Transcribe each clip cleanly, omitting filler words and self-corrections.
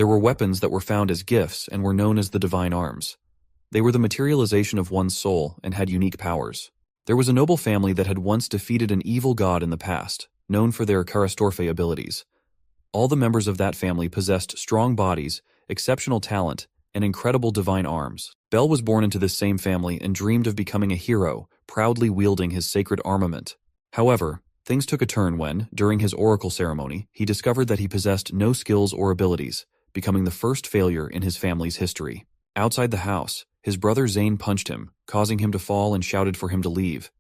There were weapons that were found as gifts and were known as the divine arms. They were the materialization of one's soul and had unique powers. There was a noble family that had once defeated an evil god in the past, known for their Karastorfe abilities. All the members of that family possessed strong bodies, exceptional talent, and incredible divine arms. Bel was born into this same family and dreamed of becoming a hero, proudly wielding his sacred armament. However, things took a turn when, during his oracle ceremony, he discovered that he possessed no skills or abilities, becoming the first failure in his family's history. Outside the house, his brother Zane punched him, causing him to fall, and shouted for him to leave.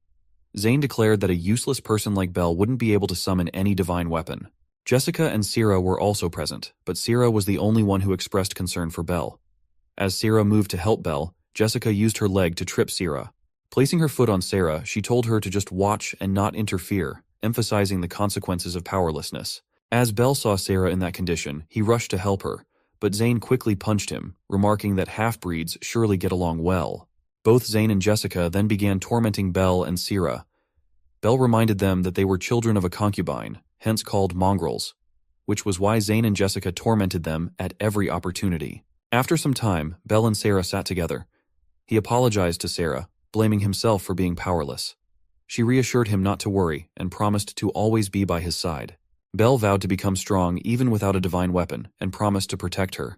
Zane declared that a useless person like Bel wouldn't be able to summon any divine weapon. Jessica and Sierra were also present, but Sierra was the only one who expressed concern for Bel. As Sierra moved to help Bel, Jessica used her leg to trip Sierra. Placing her foot on Sarah, she told her to just watch and not interfere, emphasizing the consequences of powerlessness. As Bel saw Sarah in that condition, he rushed to help her, but Zane quickly punched him, remarking that half-breeds surely get along well. Both Zane and Jessica then began tormenting Bel and Sierra. Bel reminded them that they were children of a concubine, hence called mongrels, which was why Zane and Jessica tormented them at every opportunity. After some time, Bel and Sarah sat together. He apologized to Sarah, blaming himself for being powerless. She reassured him not to worry and promised to always be by his side. Bel vowed to become strong even without a divine weapon and promised to protect her.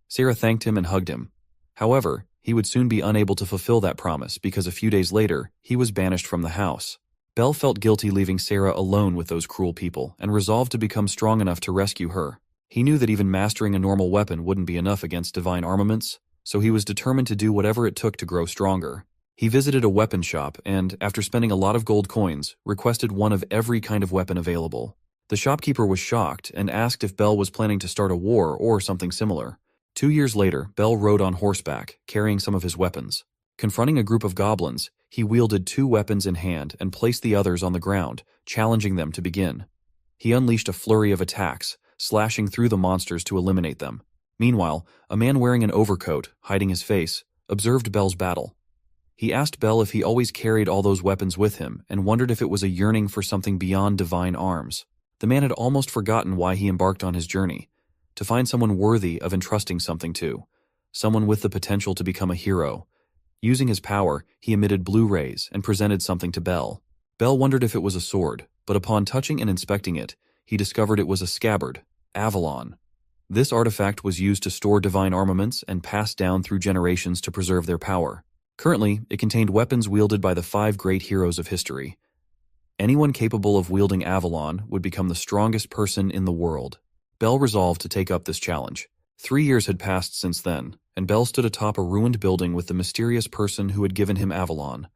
Sarah thanked him and hugged him. However, he would soon be unable to fulfill that promise because a few days later, he was banished from the house. Bel felt guilty leaving Sarah alone with those cruel people and resolved to become strong enough to rescue her. He knew that even mastering a normal weapon wouldn't be enough against divine armaments, so he was determined to do whatever it took to grow stronger. He visited a weapon shop and, after spending a lot of gold coins, requested one of every kind of weapon available. The shopkeeper was shocked and asked if Bel was planning to start a war or something similar. 2 years later, Bel rode on horseback, carrying some of his weapons. Confronting a group of goblins, he wielded 2 weapons in hand and placed the others on the ground, challenging them to begin. He unleashed a flurry of attacks, slashing through the monsters to eliminate them. Meanwhile, a man wearing an overcoat, hiding his face, observed Bel's battle. He asked Bel if he always carried all those weapons with him and wondered if it was a yearning for something beyond divine arms. The man had almost forgotten why he embarked on his journey, to find someone worthy of entrusting something to, someone with the potential to become a hero. Using his power, he emitted blue rays and presented something to Bel. Bel wondered if it was a sword, but upon touching and inspecting it, he discovered it was a scabbard, Avalon. This artifact was used to store divine armaments and passed down through generations to preserve their power. Currently, it contained weapons wielded by the 5 great heroes of history. Anyone capable of wielding Avalon would become the strongest person in the world. Bel resolved to take up this challenge. 3 years had passed since then, and Bel stood atop a ruined building with the mysterious person who had given him Avalon.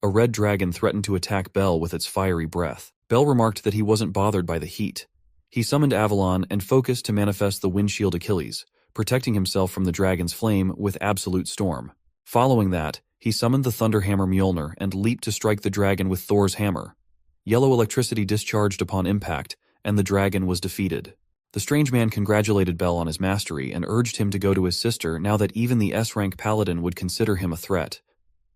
A red dragon threatened to attack Bel with its fiery breath. Bel remarked that he wasn't bothered by the heat. He summoned Avalon and focused to manifest the windshield Achilles, protecting himself from the dragon's flame with absolute storm. Following that, he summoned the Thunderhammer Mjolnir and leaped to strike the dragon with Thor's hammer. Yellow electricity discharged upon impact, and the dragon was defeated. The strange man congratulated Bel on his mastery and urged him to go to his sister now that even the S-rank paladin would consider him a threat.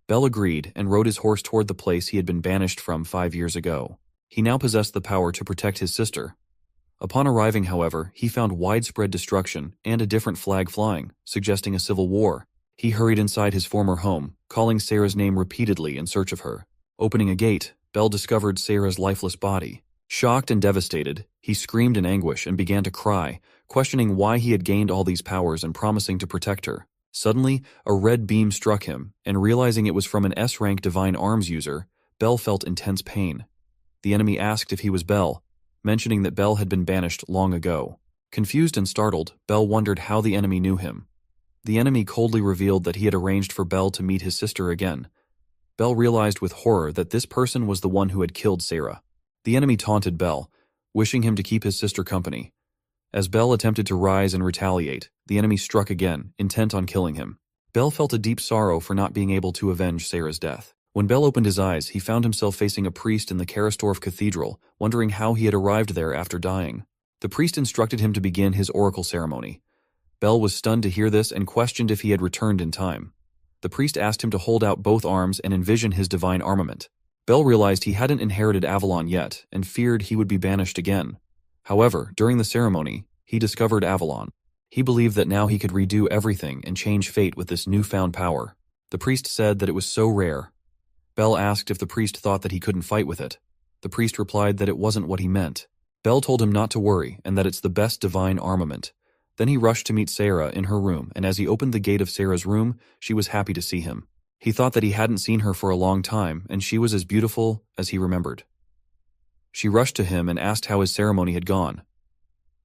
Bel agreed and rode his horse toward the place he had been banished from 5 years ago. He now possessed the power to protect his sister. Upon arriving, however, he found widespread destruction and a different flag flying, suggesting a civil war. He hurried inside his former home, calling Sarah's name repeatedly in search of her. Opening a gate, Bel discovered Sarah's lifeless body. Shocked and devastated, he screamed in anguish and began to cry, questioning why he had gained all these powers and promising to protect her. Suddenly, a red beam struck him, and realizing it was from an S-rank divine arms user, Bel felt intense pain. The enemy asked if he was Bel, mentioning that Bel had been banished long ago. Confused and startled, Bel wondered how the enemy knew him. The enemy coldly revealed that he had arranged for Bel to meet his sister again. Bel realized with horror that this person was the one who had killed Sarah. The enemy taunted Bel, wishing him to keep his sister company. As Bel attempted to rise and retaliate, the enemy struck again, intent on killing him. Bel felt a deep sorrow for not being able to avenge Sarah's death. When Bel opened his eyes, he found himself facing a priest in the Karastorf Cathedral, wondering how he had arrived there after dying. The priest instructed him to begin his oracle ceremony. Bel was stunned to hear this and questioned if he had returned in time. The priest asked him to hold out both arms and envision his divine armament. Bel realized he hadn't inherited Avalon yet and feared he would be banished again. However, during the ceremony, he discovered Avalon. He believed that now he could redo everything and change fate with this newfound power. The priest said that it was so rare. Bell asked if the priest thought that he couldn't fight with it. The priest replied that it wasn't what he meant. Bell told him not to worry and that it's the best divine armament. Then he rushed to meet Sarah in her room, and as he opened the gate of Sarah's room, she was happy to see him. He thought that he hadn't seen her for a long time, and she was as beautiful as he remembered. She rushed to him and asked how his ceremony had gone.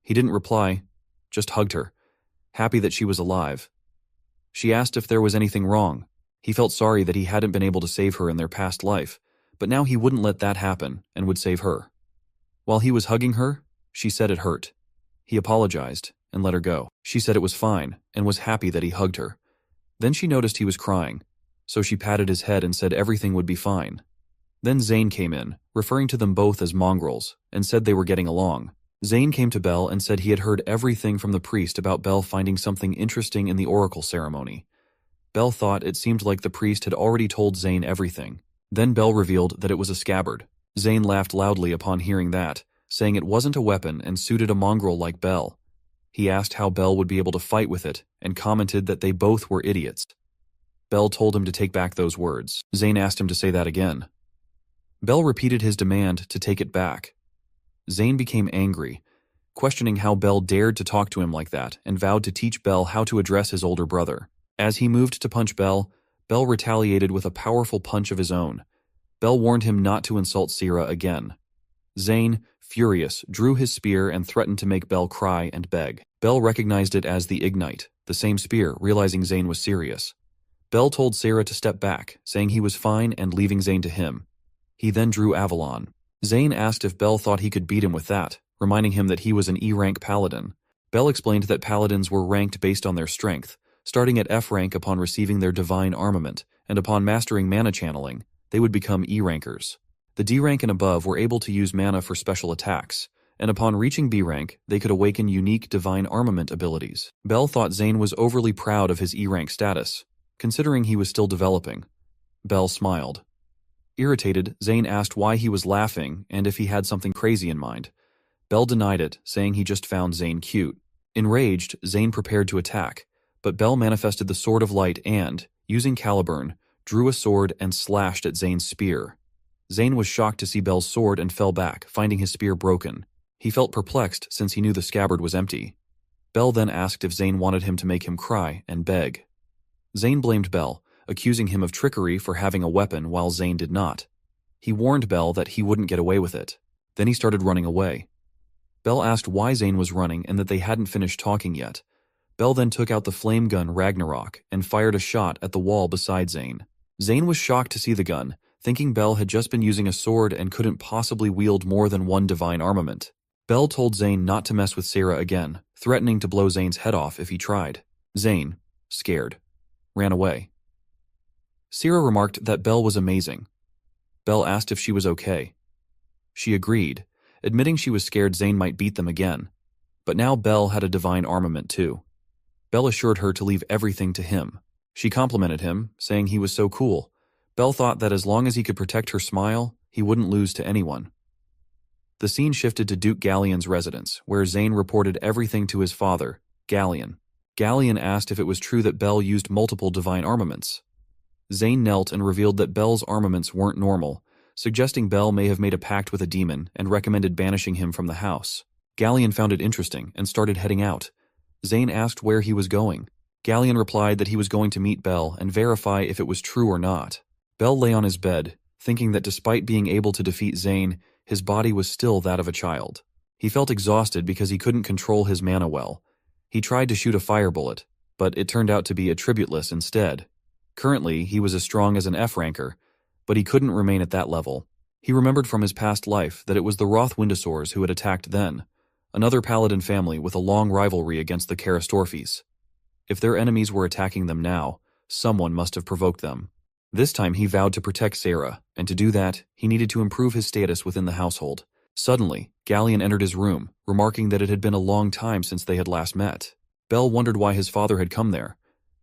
He didn't reply, just hugged her, happy that she was alive. She asked if there was anything wrong. He felt sorry that he hadn't been able to save her in their past life, but now he wouldn't let that happen and would save her. While he was hugging her, she said it hurt. He apologized and let her go. She said it was fine and was happy that he hugged her. Then she noticed he was crying, so she patted his head and said everything would be fine. Then Zane came in, referring to them both as mongrels, and said they were getting along. Zane came to Bell and said he had heard everything from the priest about Bell finding something interesting in the oracle ceremony. Bell thought it seemed like the priest had already told Zane everything. Then Bell revealed that it was a scabbard. Zane laughed loudly upon hearing that, saying it wasn't a weapon and suited a mongrel like Bell. He asked how Bell would be able to fight with it and commented that they both were idiots. Bell told him to take back those words. Zane asked him to say that again. Bell repeated his demand to take it back. Zane became angry, questioning how Bell dared to talk to him like that, and vowed to teach Bell how to address his older brother. As he moved to punch Bell, Bell retaliated with a powerful punch of his own. Bell warned him not to insult Sira again. Zane, furious, drew his spear and threatened to make Bell cry and beg. Bell recognized it as the Ignite, the same spear, realizing Zane was serious. Bell told Sarah to step back, saying he was fine and leaving Zane to him. He then drew Avalon. Zane asked if Bell thought he could beat him with that, reminding him that he was an E-rank paladin. Bell explained that paladins were ranked based on their strength, starting at F rank upon receiving their divine armament, and upon mastering mana channeling, they would become E-rankers. The D rank and above were able to use mana for special attacks, and upon reaching B rank, they could awaken unique divine armament abilities. Bell thought Zane was overly proud of his E-rank status, considering he was still developing. Bell smiled. Irritated, Zane asked why he was laughing and if he had something crazy in mind. Bell denied it, saying he just found Zane cute. Enraged, Zane prepared to attack, but Bell manifested the Sword of Light and, using Caliburn, drew a sword and slashed at Zane's spear. Zane was shocked to see Bell's sword and fell back, finding his spear broken. He felt perplexed since he knew the scabbard was empty. Bell then asked if Zane wanted him to make him cry and beg. Zane blamed Bell, accusing him of trickery for having a weapon while Zane did not. He warned Bell that he wouldn't get away with it. Then he started running away. Bell asked why Zane was running and that they hadn't finished talking yet. Bell then took out the flame gun Ragnarok and fired a shot at the wall beside Zane. Zane was shocked to see the gun, thinking Bell had just been using a sword and couldn't possibly wield more than one divine armament. Bell told Zane not to mess with Sarah again, threatening to blow Zane's head off if he tried. Zane, scared, ran away. Sarah remarked that Bell was amazing. Bell asked if she was okay. She agreed, admitting she was scared Zane might beat them again. But now Bell had a divine armament too. Bell assured her to leave everything to him. She complimented him, saying he was so cool. Bell thought that as long as he could protect her smile, he wouldn't lose to anyone. The scene shifted to Duke Galleon's residence, where Zane reported everything to his father, Galleon. Galleon asked if it was true that Bell used multiple divine armaments. Zane knelt and revealed that Bell's armaments weren't normal, suggesting Bell may have made a pact with a demon and recommended banishing him from the house. Galleon found it interesting and started heading out. Zane asked where he was going. Galleon replied that he was going to meet Bell and verify if it was true or not. Bell lay on his bed, thinking that despite being able to defeat Zane, his body was still that of a child. He felt exhausted because he couldn't control his mana well. He tried to shoot a fire bullet, but it turned out to be attributeless instead. Currently, he was as strong as an F-ranker, but he couldn't remain at that level. He remembered from his past life that it was the Roth Windosaurs who had attacked then, another paladin family with a long rivalry against the Karastorphis. If their enemies were attacking them now, someone must have provoked them. This time he vowed to protect Sarah, and to do that, he needed to improve his status within the household. Suddenly, Galleon entered his room, remarking that it had been a long time since they had last met. Bell wondered why his father had come there.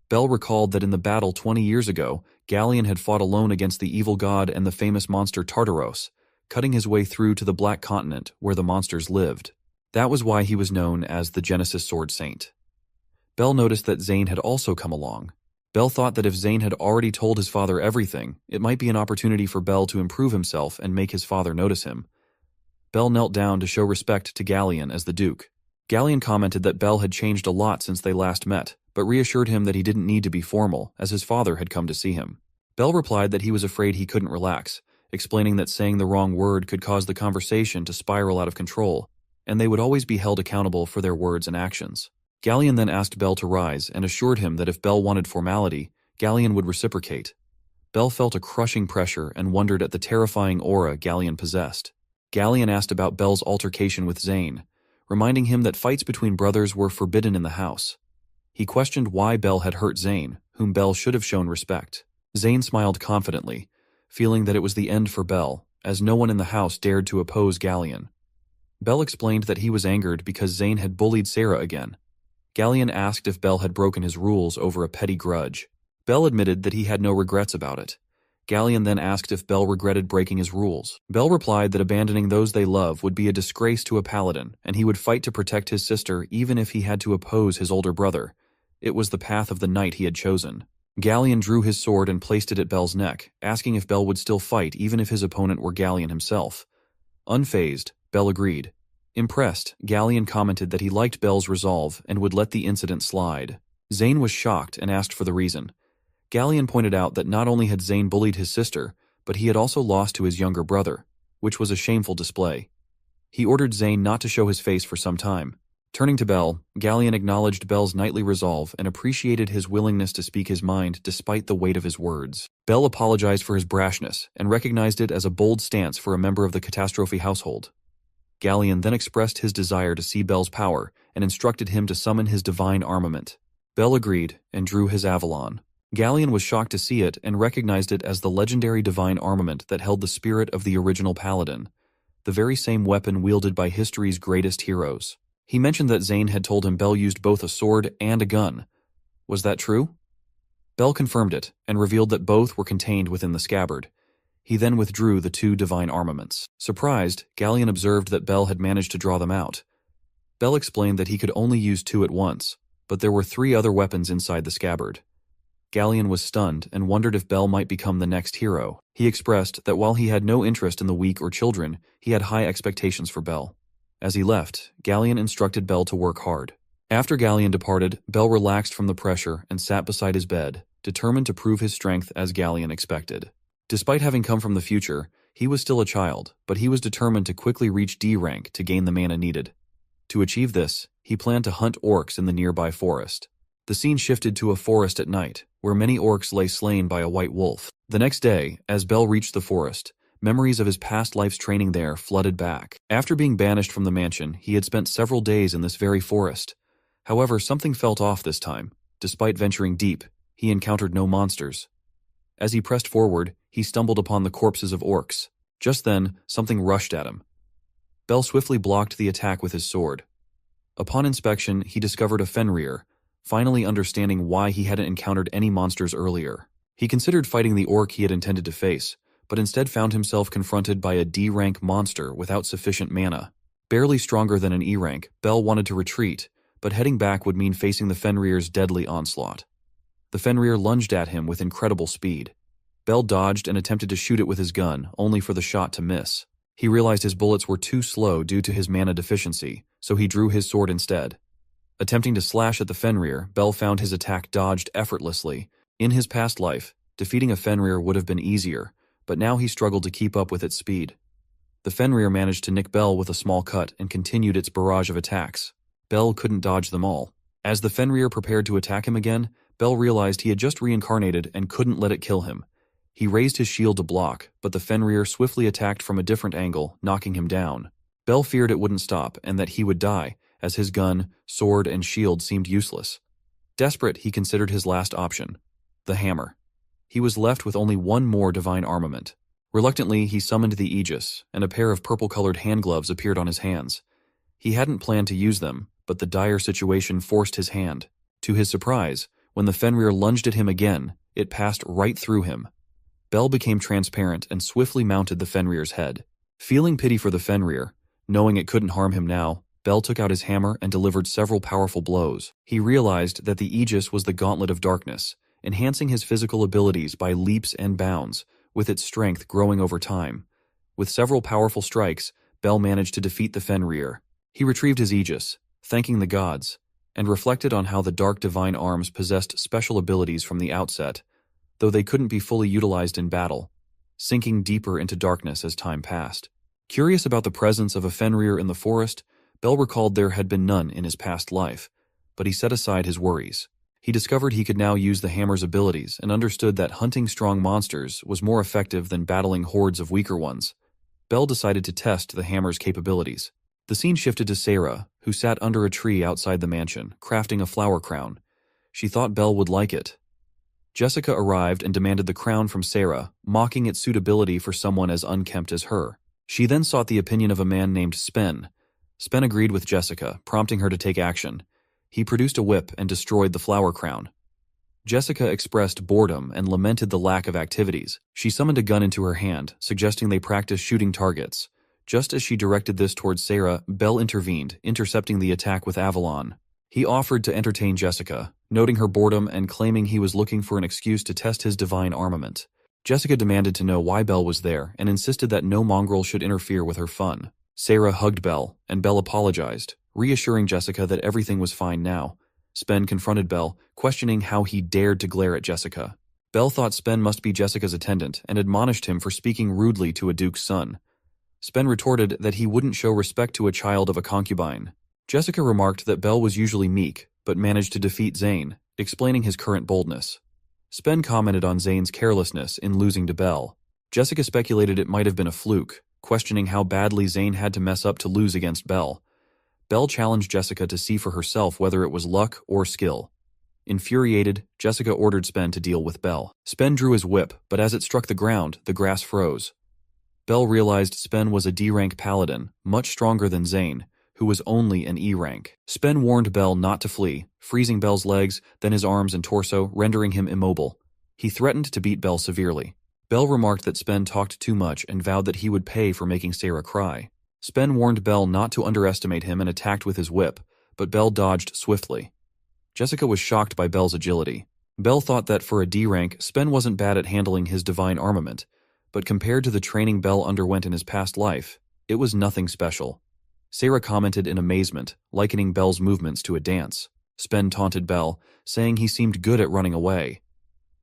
Bell recalled that in the battle 20 years ago, Galleon had fought alone against the evil god and the famous monster Tartaros, cutting his way through to the Black Continent where the monsters lived. That was why he was known as the Genesis Sword Saint. Bel noticed that Zane had also come along. Bel thought that if Zane had already told his father everything, it might be an opportunity for Bel to improve himself and make his father notice him. Bel knelt down to show respect to Gallian as the Duke. Gallian commented that Bel had changed a lot since they last met, but reassured him that he didn't need to be formal, as his father had come to see him. Bel replied that he was afraid he couldn't relax, explaining that saying the wrong word could cause the conversation to spiral out of control, and they would always be held accountable for their words and actions. Gallian then asked Bel to rise and assured him that if Bel wanted formality, Gallian would reciprocate. Bel felt a crushing pressure and wondered at the terrifying aura Gallian possessed. Gallian asked about Bel's altercation with Zane, reminding him that fights between brothers were forbidden in the house. He questioned why Bel had hurt Zane, whom Bel should have shown respect. Zane smiled confidently, feeling that it was the end for Bel, as no one in the house dared to oppose Gallian. Bel explained that he was angered because Zane had bullied Sarah again. Gallian asked if Bel had broken his rules over a petty grudge. Bel admitted that he had no regrets about it. Gallian then asked if Bel regretted breaking his rules. Bel replied that abandoning those they love would be a disgrace to a paladin, and he would fight to protect his sister even if he had to oppose his older brother. It was the path of the knight he had chosen. Gallian drew his sword and placed it at Bel's neck, asking if Bel would still fight even if his opponent were Gallian himself. Unfazed, Bel agreed. Impressed, Gallian commented that he liked Bel's resolve and would let the incident slide. Zane was shocked and asked for the reason. Gallian pointed out that not only had Zane bullied his sister, but he had also lost to his younger brother, which was a shameful display. He ordered Zane not to show his face for some time. Turning to Bel, Gallian acknowledged Bel's knightly resolve and appreciated his willingness to speak his mind despite the weight of his words. Bel apologized for his brashness and recognized it as a bold stance for a member of the Catastrophe household. Gallian then expressed his desire to see Bel's power and instructed him to summon his divine armament. Bel agreed and drew his Avalon. Gallian was shocked to see it and recognized it as the legendary divine armament that held the spirit of the original paladin, the very same weapon wielded by history's greatest heroes. He mentioned that Zane had told him Bel used both a sword and a gun. Was that true? Bel confirmed it and revealed that both were contained within the scabbard. He then withdrew the two divine armaments. Surprised, Gallian observed that Bel had managed to draw them out. Bel explained that he could only use two at once, but there were 3 other weapons inside the scabbard. Gallian was stunned and wondered if Bel might become the next hero. He expressed that while he had no interest in the weak or children, he had high expectations for Bel. As he left, Gallian instructed Bel to work hard. After Gallian departed, Bel relaxed from the pressure and sat beside his bed, determined to prove his strength as Gallian expected. Despite having come from the future, he was still a child, but he was determined to quickly reach D rank to gain the mana needed. To achieve this, he planned to hunt orcs in the nearby forest. The scene shifted to a forest at night, where many orcs lay slain by a white wolf. The next day, as Bel reached the forest, memories of his past life's training there flooded back. After being banished from the mansion, he had spent several days in this very forest. However, something felt off this time. Despite venturing deep, he encountered no monsters. As he pressed forward, he stumbled upon the corpses of orcs. Just then, something rushed at him. Bel swiftly blocked the attack with his sword. Upon inspection, he discovered a Fenrir, finally understanding why he hadn't encountered any monsters earlier. He considered fighting the orc he had intended to face, but instead found himself confronted by a D-rank monster without sufficient mana. Barely stronger than an E-rank, Bel wanted to retreat, but heading back would mean facing the Fenrir's deadly onslaught. The Fenrir lunged at him with incredible speed. Bel dodged and attempted to shoot it with his gun, only for the shot to miss. He realized his bullets were too slow due to his mana deficiency, so he drew his sword instead. Attempting to slash at the Fenrir, Bel found his attack dodged effortlessly. In his past life, defeating a Fenrir would have been easier, but now he struggled to keep up with its speed. The Fenrir managed to nick Bel with a small cut and continued its barrage of attacks. Bel couldn't dodge them all. As the Fenrir prepared to attack him again, Bel realized he had just reincarnated and couldn't let it kill him. He raised his shield to block, but the Fenrir swiftly attacked from a different angle, knocking him down. Bel feared it wouldn't stop and that he would die, as his gun, sword, and shield seemed useless. Desperate, he considered his last option, the hammer. He was left with only one more divine armament. Reluctantly, he summoned the Aegis, and a pair of purple-colored hand gloves appeared on his hands. He hadn't planned to use them, but the dire situation forced his hand. To his surprise, when the Fenrir lunged at him again, it passed right through him. Bel became transparent and swiftly mounted the Fenrir's head. Feeling pity for the Fenrir, knowing it couldn't harm him now, Bel took out his hammer and delivered several powerful blows. He realized that the Aegis was the gauntlet of darkness, enhancing his physical abilities by leaps and bounds, with its strength growing over time. With several powerful strikes, Bel managed to defeat the Fenrir. He retrieved his Aegis, thanking the gods, and reflected on how the dark divine arms possessed special abilities from the outset, though they couldn't be fully utilized in battle, sinking deeper into darkness as time passed. Curious about the presence of a Fenrir in the forest, Bel recalled there had been none in his past life, but he set aside his worries. He discovered he could now use the hammer's abilities and understood that hunting strong monsters was more effective than battling hordes of weaker ones. Bel decided to test the hammer's capabilities. The scene shifted to Sarah, who sat under a tree outside the mansion, crafting a flower crown. She thought Bel would like it. Jessica arrived and demanded the crown from Sarah, mocking its suitability for someone as unkempt as her. She then sought the opinion of a man named Spen. Spen agreed with Jessica, prompting her to take action. He produced a whip and destroyed the flower crown. Jessica expressed boredom and lamented the lack of activities. She summoned a gun into her hand, suggesting they practice shooting targets. Just as she directed this towards Sarah, Bel intervened, intercepting the attack with Avalon. He offered to entertain Jessica, noting her boredom and claiming he was looking for an excuse to test his divine armament. Jessica demanded to know why Bel was there and insisted that no mongrel should interfere with her fun. Sarah hugged Bel, and Bel apologized, reassuring Jessica that everything was fine now. Spen confronted Bel, questioning how he dared to glare at Jessica. Bel thought Spen must be Jessica's attendant and admonished him for speaking rudely to a duke's son. Spen retorted that he wouldn't show respect to a child of a concubine. Jessica remarked that Bel was usually meek, but managed to defeat Zane, explaining his current boldness. Spen commented on Zane's carelessness in losing to Bel. Jessica speculated it might have been a fluke, questioning how badly Zane had to mess up to lose against Bel. Bel challenged Jessica to see for herself whether it was luck or skill. Infuriated, Jessica ordered Spen to deal with Bel. Spen drew his whip, but as it struck the ground, the grass froze. Bel realized Spen was a D-rank paladin, much stronger than Zane, who was only an E rank. Spen warned Bel not to flee, freezing Bel's legs, then his arms and torso, rendering him immobile. He threatened to beat Bel severely. Bel remarked that Spen talked too much and vowed that he would pay for making Sarah cry. Spen warned Bel not to underestimate him and attacked with his whip, but Bel dodged swiftly. Jessica was shocked by Bel's agility. Bel thought that for a D rank, Spen wasn't bad at handling his divine armament, but compared to the training Bel underwent in his past life, it was nothing special. Sarah commented in amazement, likening Bel's movements to a dance. Spen taunted Bel, saying he seemed good at running away.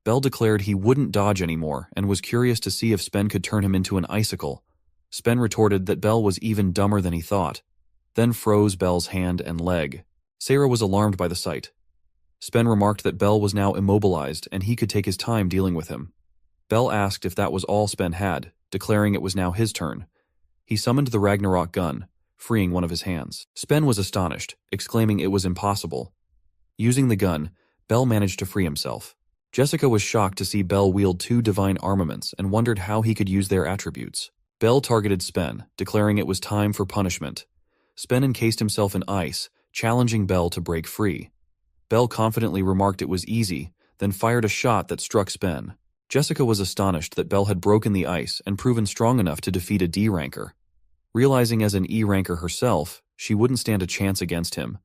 Bel declared he wouldn't dodge anymore and was curious to see if Spen could turn him into an icicle. Spen retorted that Bel was even dumber than he thought, then froze Bel's hand and leg. Sarah was alarmed by the sight. Spen remarked that Bel was now immobilized and he could take his time dealing with him. Bel asked if that was all Spen had, declaring it was now his turn. He summoned the Ragnarok gun, freeing one of his hands. Spen was astonished, exclaiming it was impossible. Using the gun, Bel managed to free himself. Jessica was shocked to see Bel wield two divine armaments and wondered how he could use their attributes. Bel targeted Spen, declaring it was time for punishment. Spen encased himself in ice, challenging Bel to break free. Bel confidently remarked it was easy, then fired a shot that struck Spen. Jessica was astonished that Bel had broken the ice and proven strong enough to defeat a D-ranker. Realizing as an E-ranker herself, she wouldn't stand a chance against him.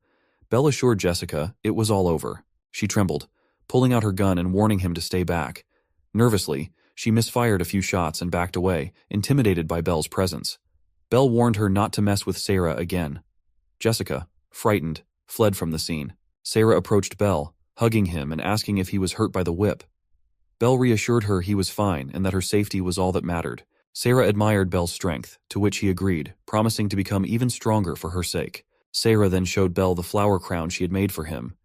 Bel assured Jessica it was all over. She trembled, pulling out her gun and warning him to stay back. Nervously, she misfired a few shots and backed away, intimidated by Bel's presence. Bel warned her not to mess with Sarah again. Jessica, frightened, fled from the scene. Sarah approached Bel, hugging him and asking if he was hurt by the whip. Bel reassured her he was fine and that her safety was all that mattered. Sarah admired Bel's strength, to which he agreed, promising to become even stronger for her sake. Sarah then showed Bel the flower crown she had made for him.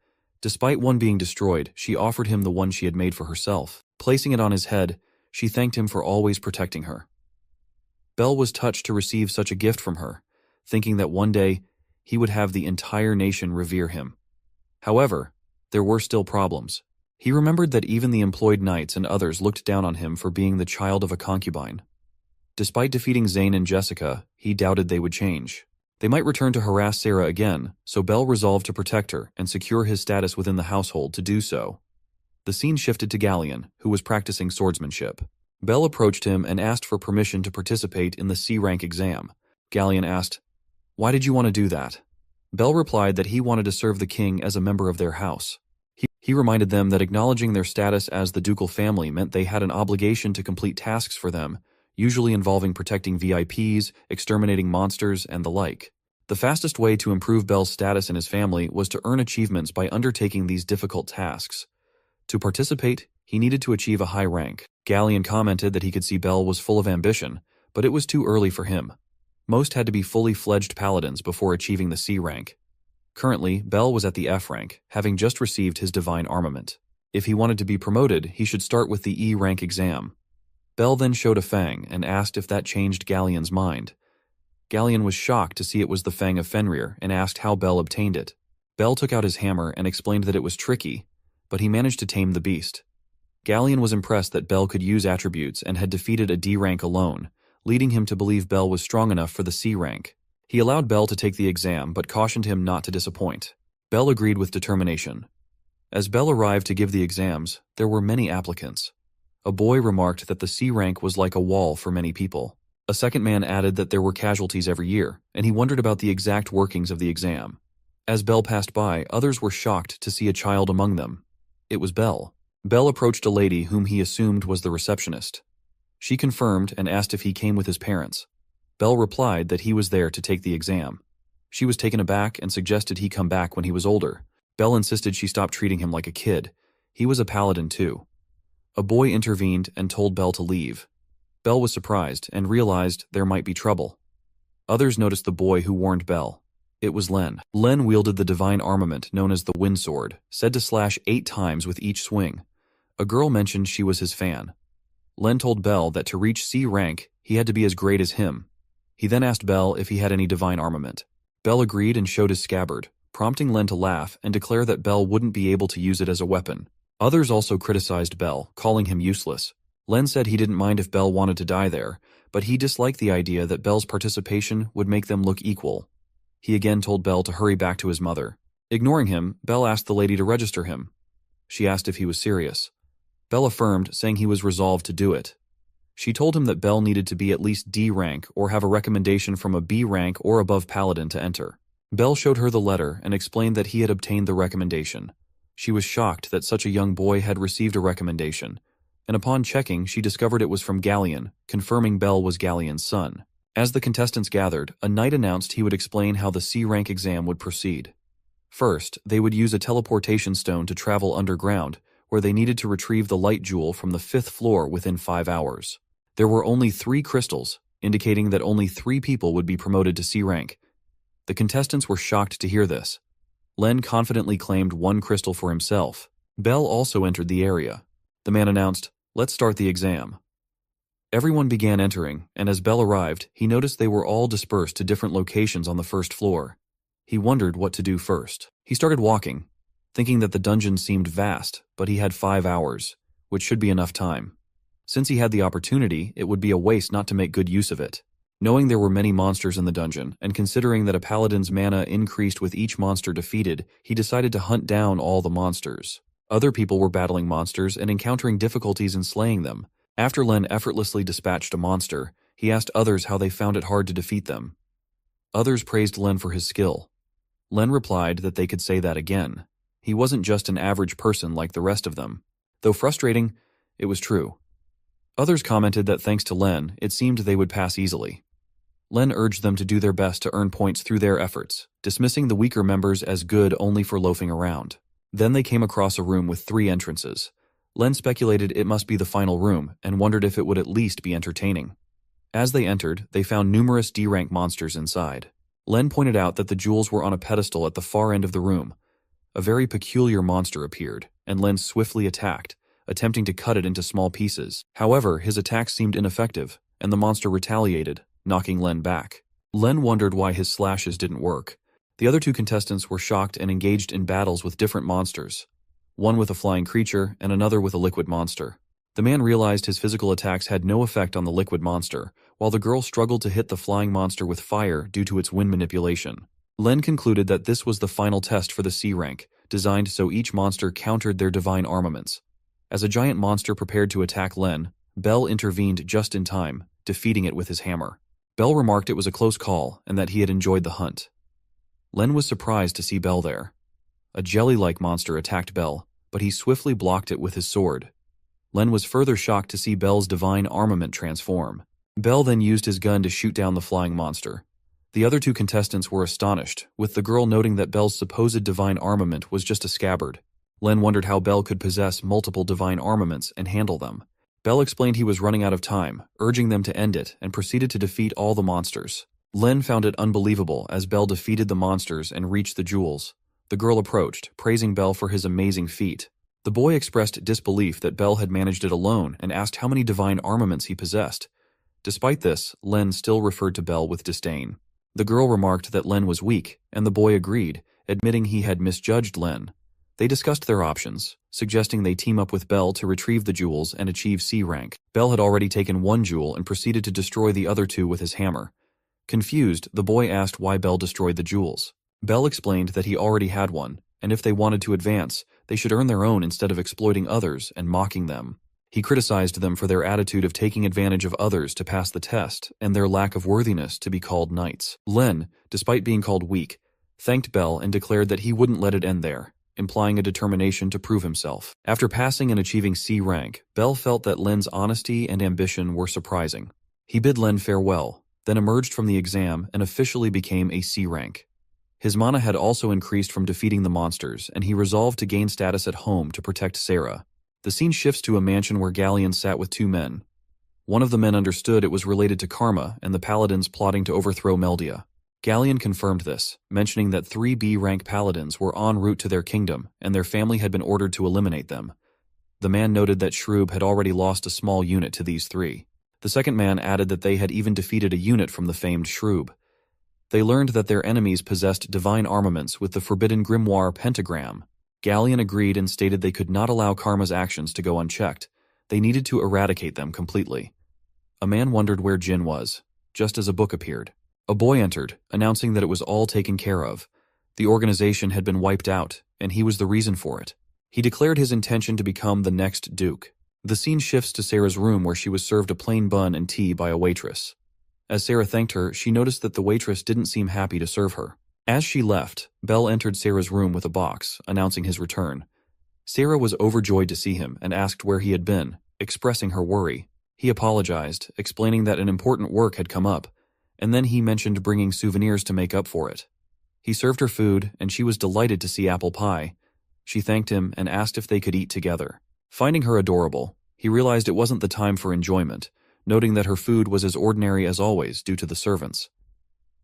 Despite one being destroyed, she offered him the one she had made for herself. Placing it on his head, she thanked him for always protecting her. Bel was touched to receive such a gift from her, thinking that one day he would have the entire nation revere him. However, there were still problems. He remembered that even the employed knights and others looked down on him for being the child of a concubine. Despite defeating Zane and Jessica, he doubted they would change. They might return to harass Sarah again, so Bel resolved to protect her and secure his status within the household to do so. The scene shifted to Galleon, who was practicing swordsmanship. Bel approached him and asked for permission to participate in the C-rank exam. Galleon asked, "Why did you want to do that?" Bell replied that he wanted to serve the king as a member of their house. He reminded them that acknowledging their status as the ducal family meant they had an obligation to complete tasks for them, usually involving protecting VIPs, exterminating monsters, and the like. The fastest way to improve Bell's status in his family was to earn achievements by undertaking these difficult tasks. To participate, he needed to achieve a high rank. Galleon commented that he could see Bell was full of ambition, but it was too early for him. Most had to be fully fledged paladins before achieving the C rank. Currently, Bell was at the F rank, having just received his divine armament. If he wanted to be promoted, he should start with the E rank exam. Bell then showed a fang and asked if that changed Galleon's mind. Galleon was shocked to see it was the fang of Fenrir and asked how Bell obtained it. Bell took out his hammer and explained that it was tricky, but he managed to tame the beast. Galleon was impressed that Bell could use attributes and had defeated a D rank alone, leading him to believe Bell was strong enough for the C rank. He allowed Bell to take the exam but cautioned him not to disappoint. Bell agreed with determination. As Bell arrived to give the exams, there were many applicants. A boy remarked that the C rank was like a wall for many people. A second man added that there were casualties every year, and he wondered about the exact workings of the exam. As Bell passed by, others were shocked to see a child among them. It was Bell. Bell approached a lady whom he assumed was the receptionist. She confirmed and asked if he came with his parents. Bell replied that he was there to take the exam. She was taken aback and suggested he come back when he was older. Bell insisted she stop treating him like a kid. He was a paladin too. A boy intervened and told Bell to leave. Bell was surprised and realized there might be trouble. Others noticed the boy who warned Bell. It was Len. Len wielded the divine armament known as the Wind Sword, said to slash 8 times with each swing. A girl mentioned she was his fan. Len told Bell that to reach C rank, he had to be as great as him. He then asked Bell if he had any divine armament. Bell agreed and showed his scabbard, prompting Len to laugh and declare that Bell wouldn't be able to use it as a weapon. Others also criticized Bell, calling him useless. Len said he didn't mind if Bell wanted to die there, but he disliked the idea that Bell's participation would make them look equal. He again told Bell to hurry back to his mother. Ignoring him, Bell asked the lady to register him. She asked if he was serious. Bell affirmed, saying he was resolved to do it. She told him that Bell needed to be at least D rank or have a recommendation from a B rank or above paladin to enter. Bell showed her the letter and explained that he had obtained the recommendation. She was shocked that such a young boy had received a recommendation, and upon checking, she discovered it was from Galleon, confirming Bell was Galleon's son. As the contestants gathered, a knight announced he would explain how the C rank exam would proceed. First, they would use a teleportation stone to travel underground, where they needed to retrieve the light jewel from the 5th floor within 5 hours. There were only 3 crystals, indicating that only 3 people would be promoted to C rank. The contestants were shocked to hear this. Len confidently claimed 1 crystal for himself. Bell also entered the area. The man announced, "Let's start the exam." Everyone began entering, and as Bell arrived, he noticed they were all dispersed to different locations on the 1st floor. He wondered what to do first. He started walking, thinking that the dungeon seemed vast, but he had 5 hours, which should be enough time. Since he had the opportunity, it would be a waste not to make good use of it. Knowing there were many monsters in the dungeon, and considering that a paladin's mana increased with each monster defeated, he decided to hunt down all the monsters. Other people were battling monsters and encountering difficulties in slaying them. After Len effortlessly dispatched a monster, he asked others how they found it hard to defeat them. Others praised Len for his skill. Len replied that they could say that again. He wasn't just an average person like the rest of them. Though frustrating, it was true. Others commented that thanks to Len, it seemed they would pass easily. Len urged them to do their best to earn points through their efforts, dismissing the weaker members as good only for loafing around. Then they came across a room with 3 entrances. Len speculated it must be the final room and wondered if it would at least be entertaining. As they entered, they found numerous D-rank monsters inside. Len pointed out that the jewels were on a pedestal at the far end of the room. A very peculiar monster appeared, and Len swiftly attacked, attempting to cut it into small pieces. However, his attack seemed ineffective, and the monster retaliated, knocking Len back. Len wondered why his slashes didn't work. The other 2 contestants were shocked and engaged in battles with different monsters, one with a flying creature and another with a liquid monster. The man realized his physical attacks had no effect on the liquid monster, while the girl struggled to hit the flying monster with fire due to its wind manipulation. Len concluded that this was the final test for the C rank, designed so each monster countered their divine armaments. As a giant monster prepared to attack Len, Bell intervened just in time, defeating it with his hammer. Bell remarked it was a close call and that he had enjoyed the hunt. Len was surprised to see Belle there. A jelly-like monster attacked Belle, but he swiftly blocked it with his sword. Len was further shocked to see Belle's divine armament transform. Belle then used his gun to shoot down the flying monster. The other two contestants were astonished, with the girl noting that Belle's supposed divine armament was just a scabbard. Len wondered how Belle could possess multiple divine armaments and handle them. Belle explained he was running out of time, urging them to end it, and proceeded to defeat all the monsters. Len found it unbelievable as Belle defeated the monsters and reached the jewels. The girl approached, praising Belle for his amazing feat. The boy expressed disbelief that Belle had managed it alone and asked how many divine armaments he possessed. Despite this, Len still referred to Belle with disdain. The girl remarked that Len was weak, and the boy agreed, admitting he had misjudged Len. They discussed their options, suggesting they team up with Belle to retrieve the jewels and achieve C rank. Belle had already taken one jewel and proceeded to destroy the other two with his hammer. Confused, the boy asked why Belle destroyed the jewels. Belle explained that he already had one, and if they wanted to advance, they should earn their own instead of exploiting others and mocking them. He criticized them for their attitude of taking advantage of others to pass the test and their lack of worthiness to be called knights. Len, despite being called weak, thanked Belle and declared that he wouldn't let it end there, implying a determination to prove himself. After passing and achieving C rank, Belle felt that Len's honesty and ambition were surprising. He bid Len farewell, then emerged from the exam and officially became a C rank. His mana had also increased from defeating the monsters, and he resolved to gain status at home to protect Sarah. The scene shifts to a mansion where Galleon sat with two men. One of the men understood it was related to Karma and the paladins plotting to overthrow Meldia. Galleon confirmed this, mentioning that 3 B-rank paladins were en route to their kingdom, and their family had been ordered to eliminate them. The man noted that Shroob had already lost a small unit to these 3. The second man added that they had even defeated a unit from the famed Shroob. They learned that their enemies possessed divine armaments with the forbidden grimoire pentagram. Galleon agreed and stated they could not allow Karma's actions to go unchecked. They needed to eradicate them completely. A man wondered where Jin was, just as a book appeared. A boy entered, announcing that it was all taken care of. The organization had been wiped out, and he was the reason for it. He declared his intention to become the next Duke. The scene shifts to Sarah's room where she was served a plain bun and tea by a waitress. As Sarah thanked her, she noticed that the waitress didn't seem happy to serve her. As she left, Belle entered Sarah's room with a box, announcing his return. Sarah was overjoyed to see him and asked where he had been, expressing her worry. He apologized, explaining that an important work had come up, and then he mentioned bringing souvenirs to make up for it. He served her food, and she was delighted to see apple pie. She thanked him and asked if they could eat together. Finding her adorable, he realized it wasn't the time for enjoyment, noting that her food was as ordinary as always due to the servants.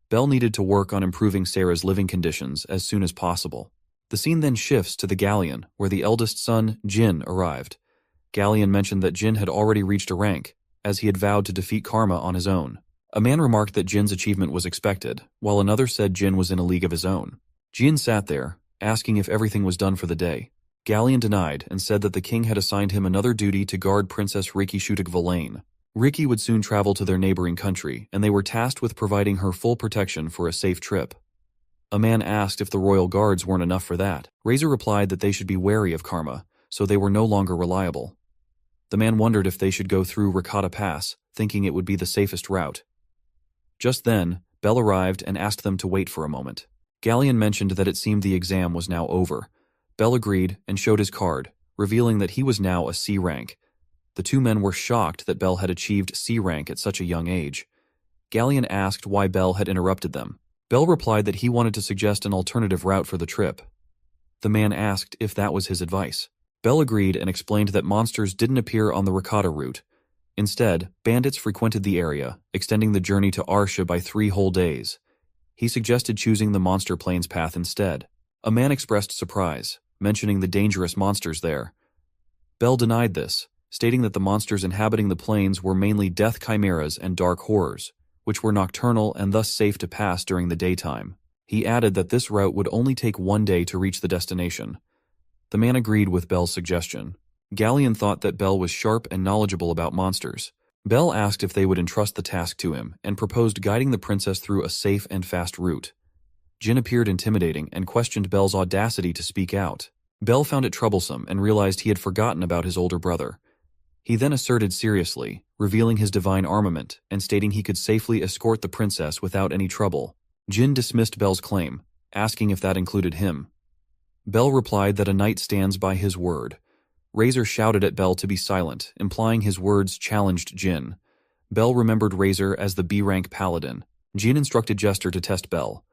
Belle needed to work on improving Sarah's living conditions as soon as possible. The scene then shifts to the Galleon, where the eldest son, Jin, arrived. Galleon mentioned that Jin had already reached a rank, as he had vowed to defeat Karma on his own. A man remarked that Jin's achievement was expected, while another said Jin was in a league of his own. Jin sat there, asking if everything was done for the day. Galleon denied and said that the king had assigned him another duty to guard Princess Riki Shutik Villain. Riki would soon travel to their neighboring country, and they were tasked with providing her full protection for a safe trip. A man asked if the royal guards weren't enough for that. Razor replied that they should be wary of Karma, so they were no longer reliable. The man wondered if they should go through Rakata Pass, thinking it would be the safest route. Just then, Belle arrived and asked them to wait for a moment. Galleon mentioned that it seemed the exam was now over. Belle agreed and showed his card, revealing that he was now a C rank. The two men were shocked that Belle had achieved C rank at such a young age. Galleon asked why Belle had interrupted them. Belle replied that he wanted to suggest an alternative route for the trip. The man asked if that was his advice. Belle agreed and explained that monsters didn't appear on the Rakata route. Instead, bandits frequented the area, extending the journey to Arsha by 3 whole days. He suggested choosing the Monster Plains path instead. A man expressed surprise, mentioning the dangerous monsters there. Belle denied this, stating that the monsters inhabiting the plains were mainly death chimeras and dark horrors, which were nocturnal and thus safe to pass during the daytime. He added that this route would only take 1 day to reach the destination. The man agreed with Belle's suggestion. Galleon thought that Belle was sharp and knowledgeable about monsters. Belle asked if they would entrust the task to him and proposed guiding the princess through a safe and fast route. Jin appeared intimidating and questioned Belle's audacity to speak out. Belle found it troublesome and realized he had forgotten about his older brother. He then asserted seriously, revealing his divine armament and stating he could safely escort the princess without any trouble. Jin dismissed Belle's claim, asking if that included him. Bell replied that a knight stands by his word. Razor shouted at Bell to be silent, implying his words challenged Jin. Bell remembered Razor as the B-rank paladin. Jin instructed Jester to test Bell.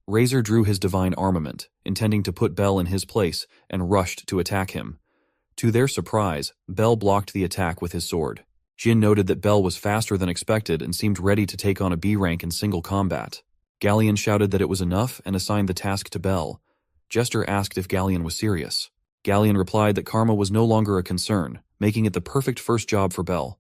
Razor drew his divine armament, intending to put Bell in his place, and rushed to attack him. To their surprise, Bell blocked the attack with his sword. Jin noted that Bell was faster than expected and seemed ready to take on a B rank in single combat. Galleon shouted that it was enough and assigned the task to Bell. Jester asked if Galleon was serious. Galleon replied that karma was no longer a concern, making it the perfect first job for Bell.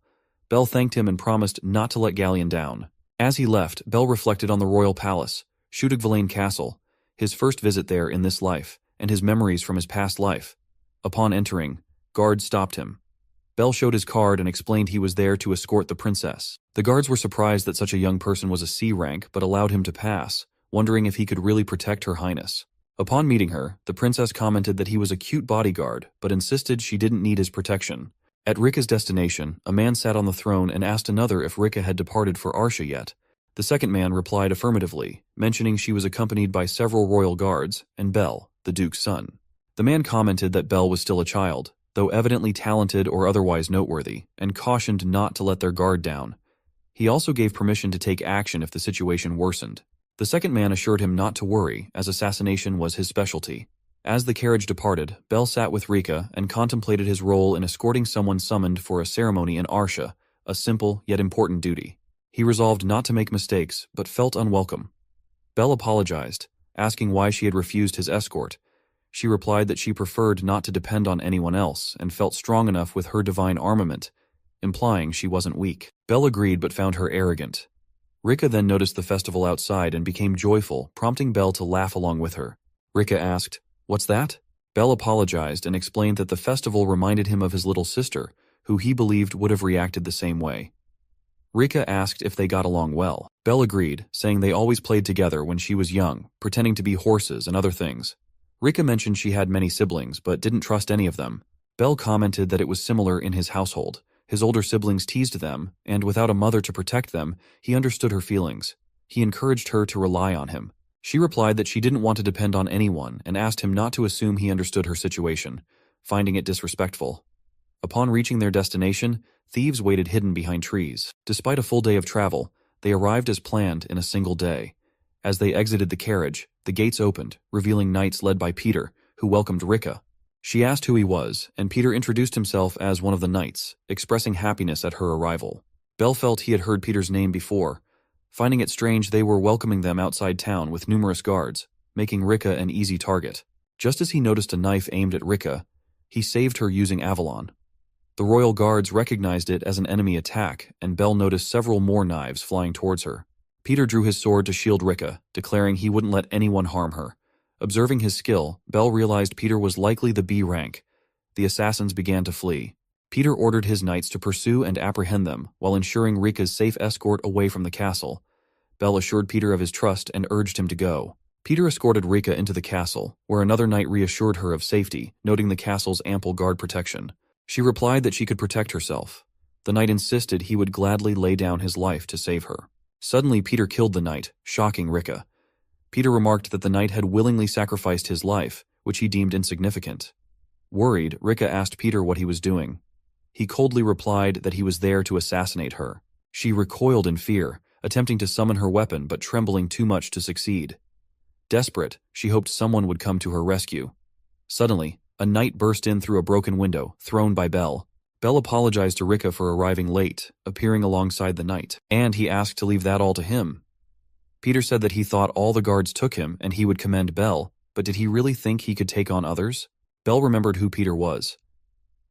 Bell thanked him and promised not to let Galleon down. As he left, Bell reflected on the royal palace, Shutugvalane Castle, his first visit there in this life, and his memories from his past life. Upon entering, guards stopped him. Bell showed his card and explained he was there to escort the princess. The guards were surprised that such a young person was a C rank but allowed him to pass, wondering if he could really protect Her Highness. Upon meeting her, the princess commented that he was a cute bodyguard but insisted she didn't need his protection. At Rika's destination, a man sat on the throne and asked another if Rika had departed for Arsha yet. The second man replied affirmatively, mentioning she was accompanied by several royal guards and Bell, the duke's son. The man commented that Bell was still a child, though evidently talented or otherwise noteworthy, and cautioned not to let their guard down. He also gave permission to take action if the situation worsened. The second man assured him not to worry, as assassination was his specialty. As the carriage departed, Bell sat with Rika and contemplated his role in escorting someone summoned for a ceremony in Arsha, a simple yet important duty. He resolved not to make mistakes, but felt unwelcome. Bell apologized, asking why she had refused his escort. She replied that she preferred not to depend on anyone else and felt strong enough with her divine armament, implying she wasn't weak. Bell agreed but found her arrogant. Rika then noticed the festival outside and became joyful, prompting Bell to laugh along with her. Rika asked, "What's that?" Bell apologized and explained that the festival reminded him of his little sister, who he believed would have reacted the same way. Rika asked if they got along well. Bell agreed, saying they always played together when she was young, pretending to be horses and other things. Rika mentioned she had many siblings, but didn't trust any of them. Bell commented that it was similar in his household. His older siblings teased them, and without a mother to protect them, he understood her feelings. He encouraged her to rely on him. She replied that she didn't want to depend on anyone and asked him not to assume he understood her situation, finding it disrespectful. Upon reaching their destination, thieves waited hidden behind trees. Despite a full day of travel, they arrived as planned in a single day. As they exited the carriage, the gates opened, revealing knights led by Peter, who welcomed Rika. She asked who he was, and Peter introduced himself as one of the knights, expressing happiness at her arrival. Bell felt he had heard Peter's name before. Finding it strange, they were welcoming them outside town with numerous guards, making Rika an easy target. Just as he noticed a knife aimed at Rika, he saved her using Avalon. The royal guards recognized it as an enemy attack, and Bell noticed several more knives flying towards her. Peter drew his sword to shield Rika, declaring he wouldn't let anyone harm her. Observing his skill, Bell realized Peter was likely the B rank. The assassins began to flee. Peter ordered his knights to pursue and apprehend them, while ensuring Rika's safe escort away from the castle. Bell assured Peter of his trust and urged him to go. Peter escorted Rika into the castle, where another knight reassured her of safety, noting the castle's ample guard protection. She replied that she could protect herself. The knight insisted he would gladly lay down his life to save her. Suddenly, Peter killed the knight, shocking Rika. Peter remarked that the knight had willingly sacrificed his life, which he deemed insignificant. Worried, Rika asked Peter what he was doing. He coldly replied that he was there to assassinate her. She recoiled in fear, attempting to summon her weapon but trembling too much to succeed. Desperate, she hoped someone would come to her rescue. Suddenly, a knight burst in through a broken window, thrown by Bell. Bell apologized to Rika for arriving late, appearing alongside the knight, and he asked to leave that all to him. Peter said that he thought all the guards took him and he would commend Bell, but did he really think he could take on others? Bell remembered who Peter was.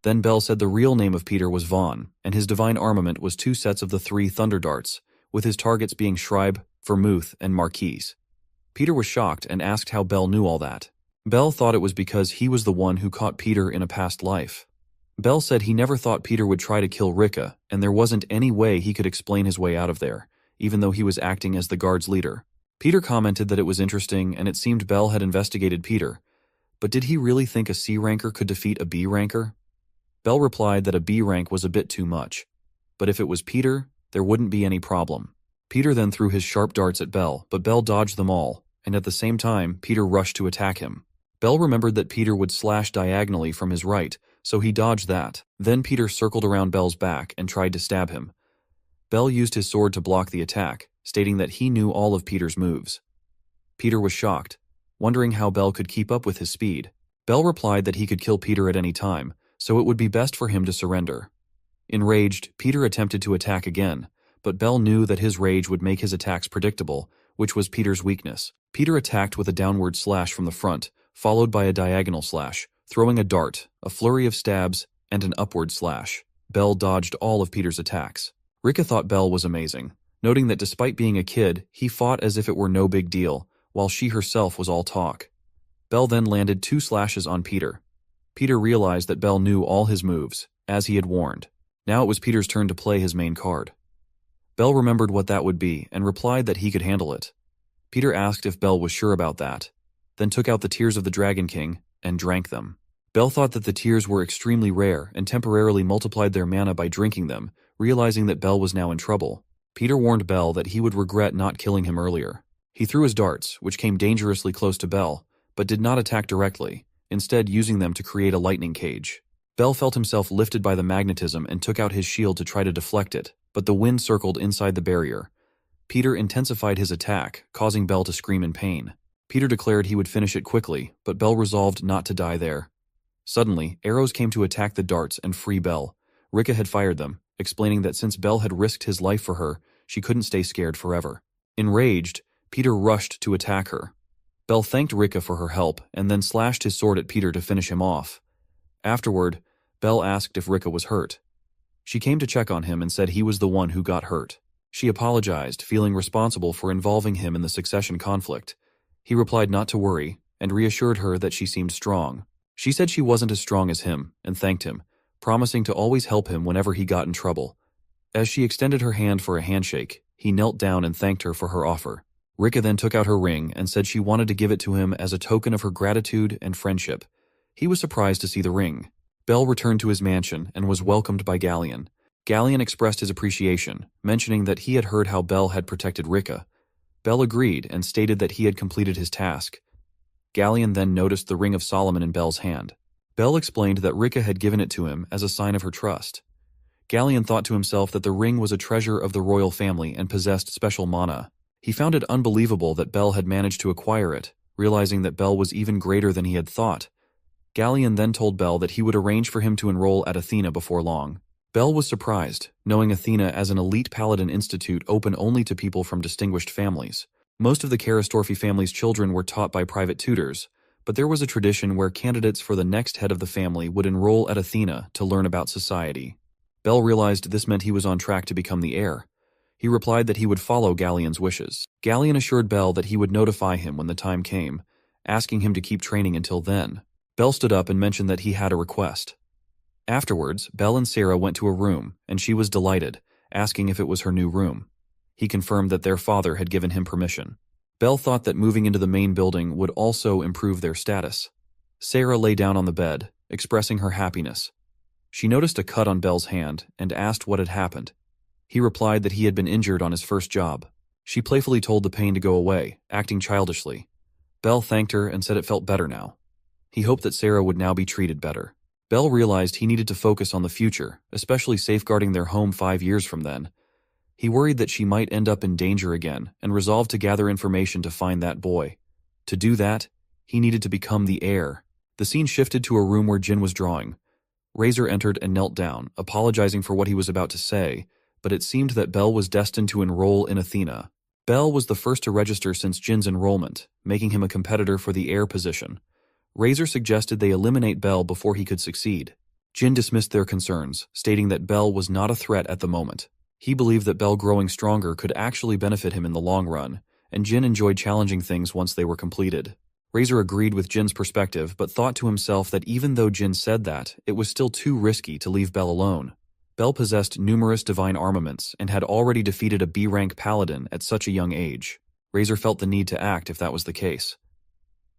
Then Bell said the real name of Peter was Vaughn, and his divine armament was 2 sets of the 3 thunder darts, with his targets being Schreibe, Vermouth, and Marquise. Peter was shocked and asked how Bell knew all that. Bell thought it was because he was the one who caught Peter in a past life. Bell said he never thought Peter would try to kill Rika, and there wasn't any way he could explain his way out of there, even though he was acting as the guard's leader. Peter commented that it was interesting and it seemed Bell had investigated Peter, but did he really think a C ranker could defeat a B ranker? Bell replied that a B rank was a bit too much, but if it was Peter, there wouldn't be any problem. Peter then threw his sharp darts at Bell, but Bell dodged them all, and at the same time, Peter rushed to attack him. Bell remembered that Peter would slash diagonally from his right, so he dodged that. Then Peter circled around Bell's back and tried to stab him. Bell used his sword to block the attack, stating that he knew all of Peter's moves. Peter was shocked, wondering how Bell could keep up with his speed. Bell replied that he could kill Peter at any time, so it would be best for him to surrender. Enraged, Peter attempted to attack again, but Bell knew that his rage would make his attacks predictable, which was Peter's weakness. Peter attacked with a downward slash from the front, followed by a diagonal slash, throwing a dart, a flurry of stabs, and an upward slash. Bell dodged all of Peter's attacks. Rika thought Bell was amazing, noting that despite being a kid, he fought as if it were no big deal, while she herself was all talk. Bell then landed 2 slashes on Peter. Peter realized that Bell knew all his moves, as he had warned. Now it was Peter's turn to play his main card. Bell remembered what that would be and replied that he could handle it. Peter asked if Bell was sure about that, then took out the tears of the Dragon King and drank them. Bell thought that the tears were extremely rare and temporarily multiplied their mana by drinking them, realizing that Bell was now in trouble. Peter warned Bell that he would regret not killing him earlier. He threw his darts, which came dangerously close to Bell, but did not attack directly, instead using them to create a lightning cage. Bell felt himself lifted by the magnetism and took out his shield to try to deflect it, but the wind circled inside the barrier. Peter intensified his attack, causing Bell to scream in pain. Peter declared he would finish it quickly, but Bell resolved not to die there. Suddenly, arrows came to attack the darts and free Bell. Rika had fired them, explaining that since Bell had risked his life for her, she couldn't stay scared forever. Enraged, Peter rushed to attack her. Bell thanked Rika for her help and then slashed his sword at Peter to finish him off. Afterward, Bell asked if Rika was hurt. She came to check on him and said he was the one who got hurt. She apologized, feeling responsible for involving him in the succession conflict. He replied not to worry and reassured her that she seemed strong. She said she wasn't as strong as him and thanked him, promising to always help him whenever he got in trouble. As she extended her hand for a handshake, he knelt down and thanked her for her offer. Rika then took out her ring and said she wanted to give it to him as a token of her gratitude and friendship. He was surprised to see the ring. Bell returned to his mansion and was welcomed by Galleon. Galleon expressed his appreciation, mentioning that he had heard how Bell had protected Rika. Bell agreed and stated that he had completed his task. Galleon then noticed the Ring of Solomon in Bell's hand. Bell explained that Rika had given it to him as a sign of her trust. Galleon thought to himself that the ring was a treasure of the royal family and possessed special mana. He found it unbelievable that Bell had managed to acquire it, realizing that Bell was even greater than he had thought. Galleon then told Bell that he would arrange for him to enroll at Athena before long. Bell was surprised, knowing Athena as an elite paladin institute open only to people from distinguished families. Most of the Karastorfi family's children were taught by private tutors, but there was a tradition where candidates for the next head of the family would enroll at Athena to learn about society. Bell realized this meant he was on track to become the heir. He replied that he would follow Galleon's wishes. Galleon assured Bell that he would notify him when the time came, asking him to keep training until then. Bell stood up and mentioned that he had a request. Afterwards, Bell and Sarah went to a room, and she was delighted, asking if it was her new room. He confirmed that their father had given him permission. Bell thought that moving into the main building would also improve their status. Sarah lay down on the bed, expressing her happiness. She noticed a cut on Bell's hand and asked what had happened. He replied that he had been injured on his first job. She playfully told the pain to go away, acting childishly. Bell thanked her and said it felt better now. He hoped that Sarah would now be treated better. Bell realized he needed to focus on the future, especially safeguarding their home 5 years from then. He worried that she might end up in danger again and resolved to gather information to find that boy. To do that, he needed to become the heir. The scene shifted to a room where Jin was drawing. Razor entered and knelt down, apologizing for what he was about to say, but it seemed that Bell was destined to enroll in Athena. Bell was the first to register since Jin's enrollment, making him a competitor for the heir position. Razor suggested they eliminate Bell before he could succeed. Jin dismissed their concerns, stating that Bell was not a threat at the moment. He believed that Bell growing stronger could actually benefit him in the long run, and Jin enjoyed challenging things once they were completed. Razor agreed with Jin's perspective, but thought to himself that even though Jin said that, it was still too risky to leave Bell alone. Bell possessed numerous divine armaments and had already defeated a B-rank paladin at such a young age. Razor felt the need to act if that was the case.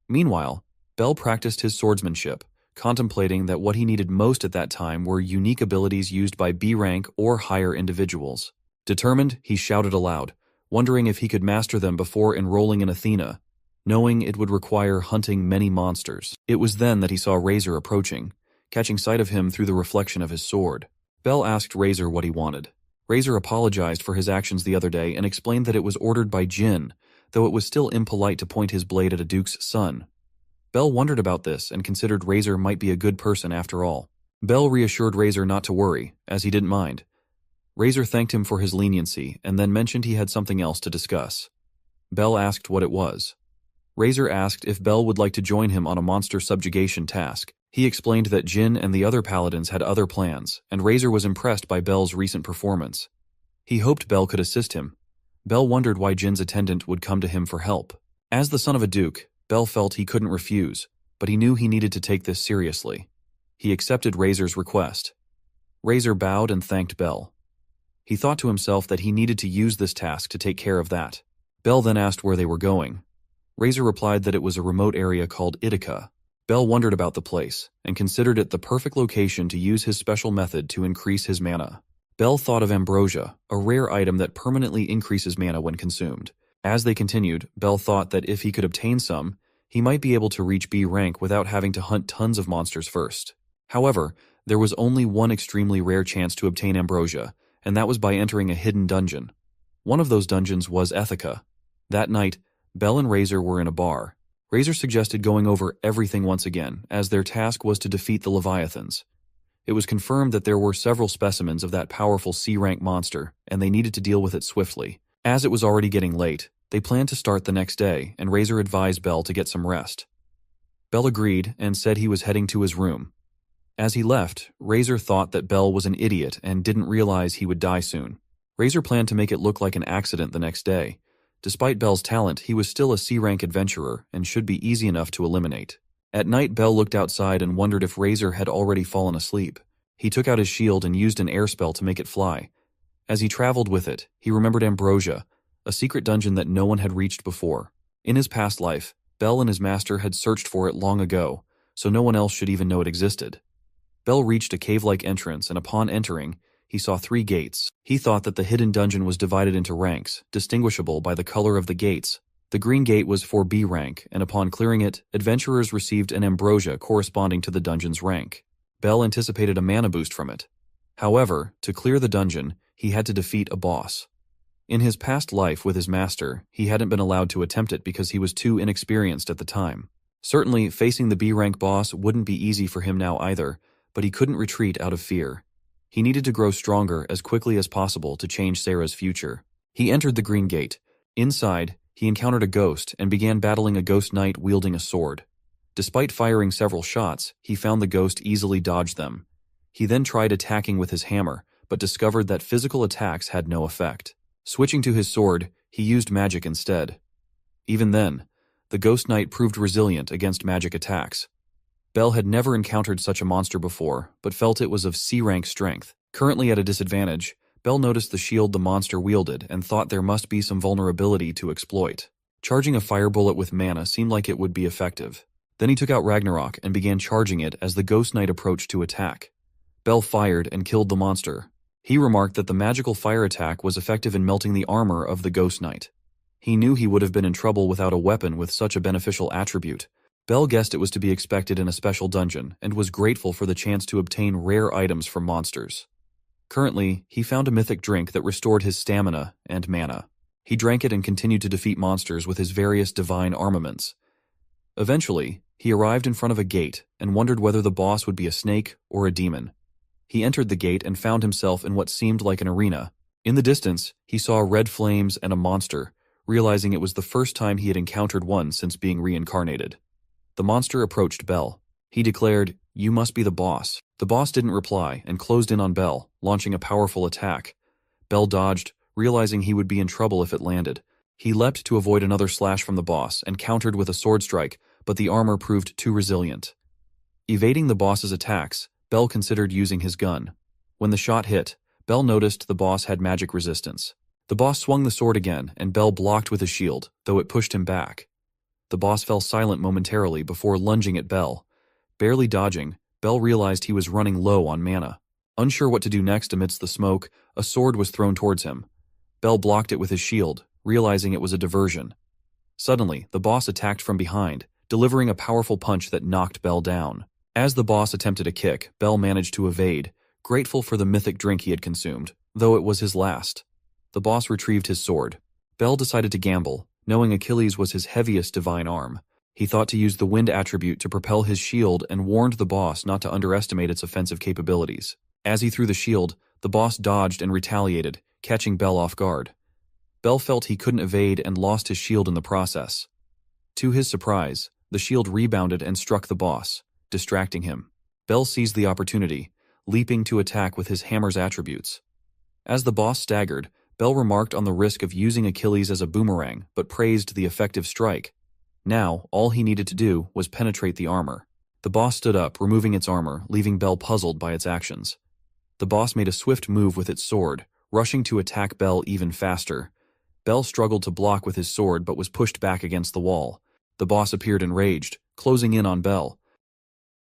Meanwhile, Bell practiced his swordsmanship, contemplating that what he needed most at that time were unique abilities used by B-rank or higher individuals. Determined, he shouted aloud, wondering if he could master them before enrolling in Athena. knowing it would require hunting many monsters. It was then that he saw Razor approaching, catching sight of him through the reflection of his sword. Bell asked Razor what he wanted. Razor apologized for his actions the other day and explained that it was ordered by Jin, though it was still impolite to point his blade at a duke's son. Bell wondered about this and considered Razor might be a good person after all. Bell reassured Razor not to worry, as he didn't mind. Razor thanked him for his leniency and then mentioned he had something else to discuss. Bell asked what it was. Razor asked if Bell would like to join him on a monster subjugation task. He explained that Jin and the other paladins had other plans, and Razor was impressed by Bell's recent performance. He hoped Bell could assist him. Bell wondered why Jin's attendant would come to him for help. As the son of a duke, Bell felt he couldn't refuse, but he knew he needed to take this seriously. He accepted Razor's request. Razor bowed and thanked Bell. He thought to himself that he needed to use this task to take care of that. Bell then asked where they were going. Razor replied that it was a remote area called Ithaca. Bell wondered about the place, and considered it the perfect location to use his special method to increase his mana. Bell thought of ambrosia, a rare item that permanently increases mana when consumed. As they continued, Bell thought that if he could obtain some, he might be able to reach B rank without having to hunt tons of monsters first. However, there was only one extremely rare chance to obtain ambrosia, and that was by entering a hidden dungeon. One of those dungeons was Ithaca. That night, Bell and Razor were in a bar. Razor suggested going over everything once again, as their task was to defeat the Leviathans. It was confirmed that there were several specimens of that powerful C-rank monster, and they needed to deal with it swiftly. As it was already getting late, they planned to start the next day, and Razor advised Bell to get some rest. Bell agreed and said he was heading to his room. As he left, Razor thought that Bell was an idiot and didn't realize he would die soon. Razor planned to make it look like an accident the next day. Despite Bell's talent, he was still a C-rank adventurer and should be easy enough to eliminate. At night, Bell looked outside and wondered if Razor had already fallen asleep. He took out his shield and used an air spell to make it fly. As he traveled with it, he remembered Ambrosia, a secret dungeon that no one had reached before. In his past life, Bell and his master had searched for it long ago, so no one else should even know it existed. Bell reached a cave-like entrance, and upon entering, he saw 3 gates. He thought that the hidden dungeon was divided into ranks, distinguishable by the color of the gates. The green gate was for B rank, and upon clearing it, adventurers received an ambrosia corresponding to the dungeon's rank. Bell anticipated a mana boost from it. However, to clear the dungeon, he had to defeat a boss. In his past life with his master, he hadn't been allowed to attempt it because he was too inexperienced at the time. Certainly, facing the B rank boss wouldn't be easy for him now either, but he couldn't retreat out of fear. He needed to grow stronger as quickly as possible to change Sarah's future. He entered the green gate. Inside, he encountered a ghost and began battling a ghost knight wielding a sword. Despite firing several shots, he found the ghost easily dodged them. He then tried attacking with his hammer, but discovered that physical attacks had no effect. Switching to his sword, he used magic instead. Even then, the ghost knight proved resilient against magic attacks. Bell had never encountered such a monster before, but felt it was of C-rank strength. Currently at a disadvantage, Bell noticed the shield the monster wielded and thought there must be some vulnerability to exploit. Charging a fire bullet with mana seemed like it would be effective. Then he took out Ragnarok and began charging it as the ghost knight approached to attack. Bell fired and killed the monster. He remarked that the magical fire attack was effective in melting the armor of the ghost knight. He knew he would have been in trouble without a weapon with such a beneficial attribute. Bell guessed it was to be expected in a special dungeon and was grateful for the chance to obtain rare items from monsters. Currently, he found a mythic drink that restored his stamina and mana. He drank it and continued to defeat monsters with his various divine armaments. Eventually, he arrived in front of a gate and wondered whether the boss would be a snake or a demon. He entered the gate and found himself in what seemed like an arena. In the distance, he saw red flames and a monster, realizing it was the first time he had encountered one since being reincarnated. The monster approached Bell. He declared, "You must be the boss." The boss didn't reply and closed in on Bell, launching a powerful attack. Bell dodged, realizing he would be in trouble if it landed. He leapt to avoid another slash from the boss and countered with a sword strike, but the armor proved too resilient. Evading the boss's attacks, Bell considered using his gun. When the shot hit, Bell noticed the boss had magic resistance. The boss swung the sword again, and Bell blocked with his shield, though it pushed him back. The boss fell silent momentarily before lunging at Bell. Barely dodging, Bell realized he was running low on mana. Unsure what to do next amidst the smoke, a sword was thrown towards him. Bell blocked it with his shield, realizing it was a diversion. Suddenly, the boss attacked from behind, delivering a powerful punch that knocked Bell down. As the boss attempted a kick, Bell managed to evade, grateful for the mythic drink he had consumed, though it was his last. The boss retrieved his sword. Bell decided to gamble, knowing Achilles was his heaviest divine arm. He thought to use the wind attribute to propel his shield and warned the boss not to underestimate its offensive capabilities. As he threw the shield, the boss dodged and retaliated, catching Bell off guard. Bell felt he couldn't evade and lost his shield in the process. To his surprise, the shield rebounded and struck the boss, distracting him. Bell seized the opportunity, leaping to attack with his hammer's attributes. As the boss staggered, Bell remarked on the risk of using Achilles as a boomerang, but praised the effective strike. Now, all he needed to do was penetrate the armor. The boss stood up, removing its armor, leaving Bell puzzled by its actions. The boss made a swift move with its sword, rushing to attack Bell even faster. Bell struggled to block with his sword but was pushed back against the wall. The boss appeared enraged, closing in on Bell,